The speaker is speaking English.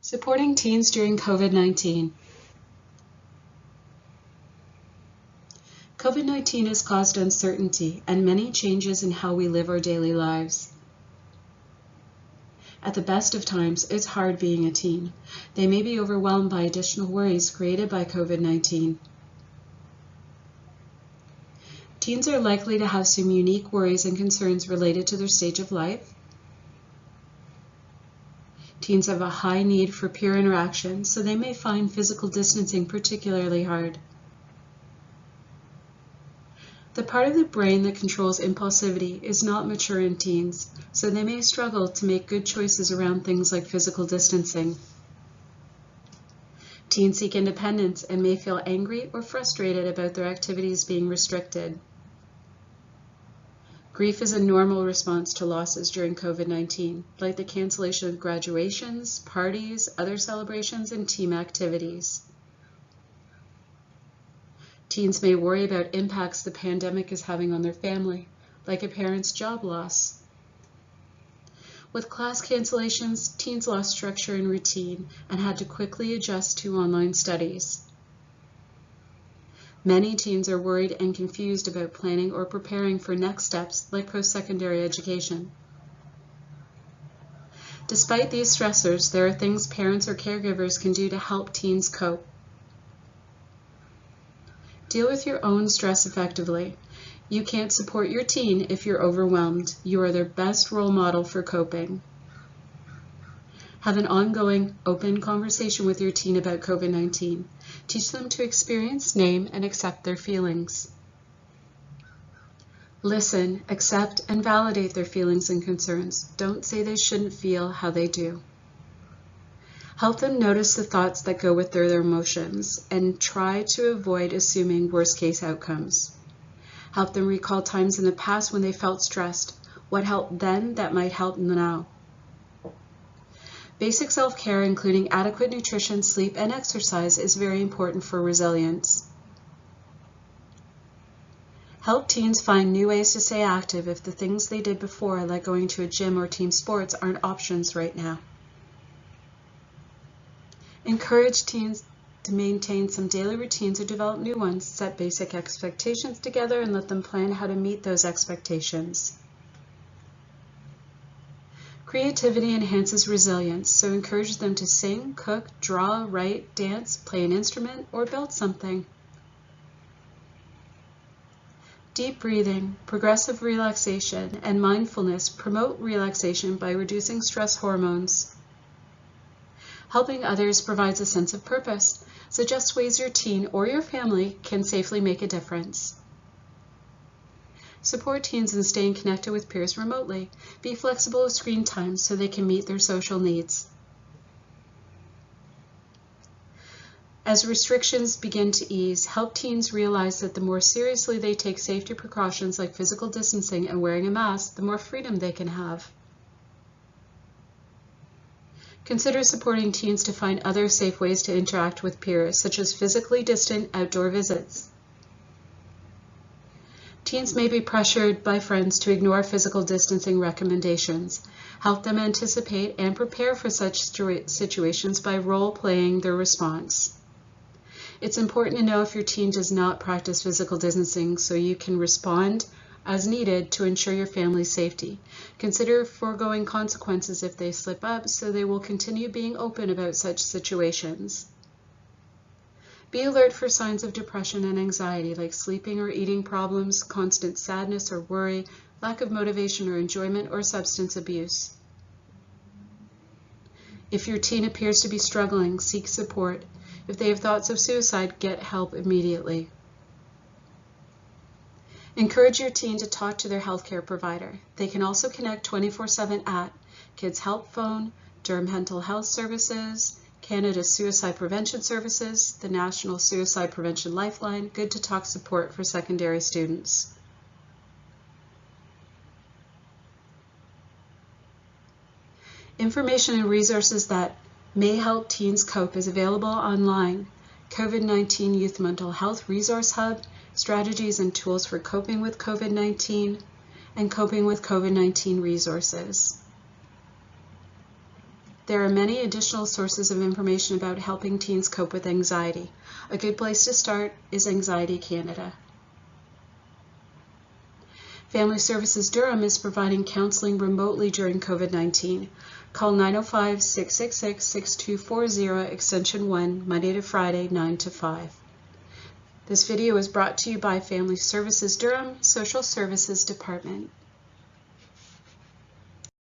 Supporting teens during COVID-19. COVID-19 has caused uncertainty and many changes in how we live our daily lives. At the best of times, it's hard being a teen. They may be overwhelmed by additional worries created by COVID-19. Teens are likely to have some unique worries and concerns related to their stage of life. Teens have a high need for peer interaction, so they may find physical distancing particularly hard. The part of the brain that controls impulsivity is not mature in teens, so they may struggle to make good choices around things like physical distancing. Teens seek independence and may feel angry or frustrated about their activities being restricted. Grief is a normal response to losses during COVID-19, like the cancellation of graduations, parties, other celebrations, and team activities. Teens may worry about impacts the pandemic is having on their family, like a parent's job loss. With class cancellations, teens lost structure and routine and had to quickly adjust to online studies. Many teens are worried and confused about planning or preparing for next steps like post-secondary education. Despite these stressors, there are things parents or caregivers can do to help teens cope. Deal with your own stress effectively. You can't support your teen if you're overwhelmed. You are their best role model for coping. Have an ongoing, open conversation with your teen about COVID-19. Teach them to experience, name, and accept their feelings. Listen, accept, and validate their feelings and concerns. Don't say they shouldn't feel how they do. Help them notice the thoughts that go with their emotions and try to avoid assuming worst-case outcomes. Help them recall times in the past when they felt stressed. What helped then that might help now? Basic self-care, including adequate nutrition, sleep, and exercise, is very important for resilience. Help teens find new ways to stay active if the things they did before, like going to a gym or team sports, aren't options right now. Encourage teens to maintain some daily routines or develop new ones. Set basic expectations together and let them plan how to meet those expectations. Creativity enhances resilience, so encourage them to sing, cook, draw, write, dance, play an instrument, or build something. Deep breathing, progressive relaxation, and mindfulness promote relaxation by reducing stress hormones. Helping others provides a sense of purpose. Suggest ways your teen or your family can safely make a difference. Support teens in staying connected with peers remotely. Be flexible with screen time so they can meet their social needs. As restrictions begin to ease, help teens realize that the more seriously they take safety precautions like physical distancing and wearing a mask, the more freedom they can have. Consider supporting teens to find other safe ways to interact with peers, such as physically distant outdoor visits. Teens may be pressured by friends to ignore physical distancing recommendations. Help them anticipate and prepare for such situations by role-playing their response. It's important to know if your teen does not practice physical distancing so you can respond as needed to ensure your family's safety. Consider foregoing consequences if they slip up so they will continue being open about such situations. Be alert for signs of depression and anxiety like sleeping or eating problems, constant sadness or worry, lack of motivation or enjoyment, or substance abuse. If your teen appears to be struggling, seek support. If they have thoughts of suicide, get help immediately. Encourage your teen to talk to their healthcare provider. They can also connect 24/7 at Kids Help Phone, Durham Mental Health Services, Canada Suicide Prevention Services, the National Suicide Prevention Lifeline, Good to Talk support for secondary students. Information and resources that may help teens cope is available online. COVID-19 Youth Mental Health Resource Hub, Strategies and Tools for Coping with COVID-19, and Coping with COVID-19 Resources. There are many additional sources of information about helping teens cope with anxiety. A good place to start is Anxiety Canada. Family Services Durham is providing counseling remotely during COVID-19. Call 905-666-6240 extension 1, Monday to Friday, 9 to 5. This video is brought to you by Family Services Durham, Social Services Department.